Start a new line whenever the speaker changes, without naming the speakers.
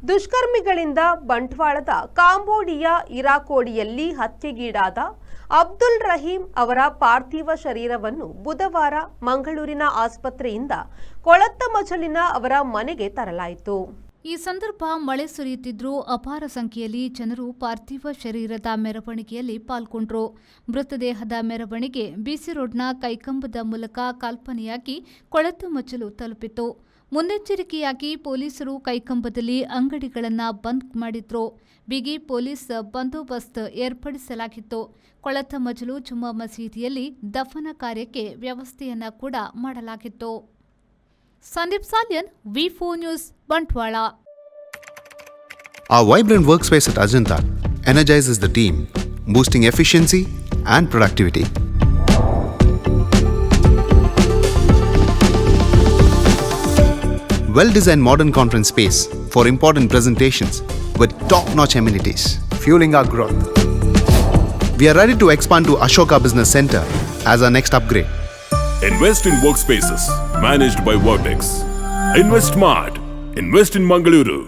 ದುಷ್ಕರ್ಮಿಗಳಿಂದ ಬಂಟ್ವಾಳದ Cambodia ಇರಾಕೋಡಿಯಲ್ಲಿ ಹತ್ಯೆಗೀಡಾದ Abdul Rahim ಅವರ ಪಾರ್ಥಿವ ಶರೀರವನ್ನು ಬುಧವಾರ ಮಂಗಳೂರಿನ ಆಸ್ಪತ್ರೆಯಿಂದ ಕೊಳತ್ತಮಜಲಿನ ಅವರ ಮನೆಗೆ ತರಲಾಯಿತು.
ಈ ಸಂದರ್ಭ ಮಳೆ ಸುರಿಯುತ್ತಿದ್ದರೂ ಅಪಾರ ಸಂಖ್ಯೆಯಲ್ಲಿ ಜನರು ಪಾರ್ಥಿವ ಶರೀರದ ಮೆರವಣಿಗೆಯಲ್ಲಿ ಪಾಲ್ಗೊಂಡರು. ಮೃತದೇಹದ ಮೆರವಣಿಗೆ ಬಿಸಿ ರೋಡ್ನ ಕೈಕಂಬದ ಮೂಲಕ ಕಲ್ಪನೆಯಾಗಿ ಕೊಳತ್ತಮಜಲು ತಲುಪಿತು. ಮುನ್ನೆಚ್ಚರಿಕೆಯಾಗಿ ಪೊಲೀಸರು ಕೈಕಂಬದಲ್ಲಿ ಅಂಗಡಿಗಳನ್ನು ಬಂದ್ ಮಾಡಿದ್ರು. ಬಿಗಿ ಪೊಲೀಸ್ ಬಂದೋಬಸ್ತ್ ಏರ್ಪಡಿಸಲಾಗಿತ್ತು. ಕೊಳತ್ತಮಜಲು ಜುಮ್ಮಾ ಮಸೀದಿಯಲ್ಲಿ ದಫನ ಕಾರ್ಯಕ್ಕೆ ವ್ಯವಸ್ಥೆಯನ್ನ ಕೂಡ ಮಾಡಲಾಗಿತ್ತು. Sandeep Salian, V4 news, Bantwal.
Our vibrant workspace at Ajanta energizes the team, boosting efficiency and productivity. Well-designed modern conference space for important presentations with top-notch amenities, fueling our growth. We are ready to expand to Ashoka Business Center as our next upgrade.
Invest in workspaces managed by Vertex. Invest smart. Invest in Mangaluru.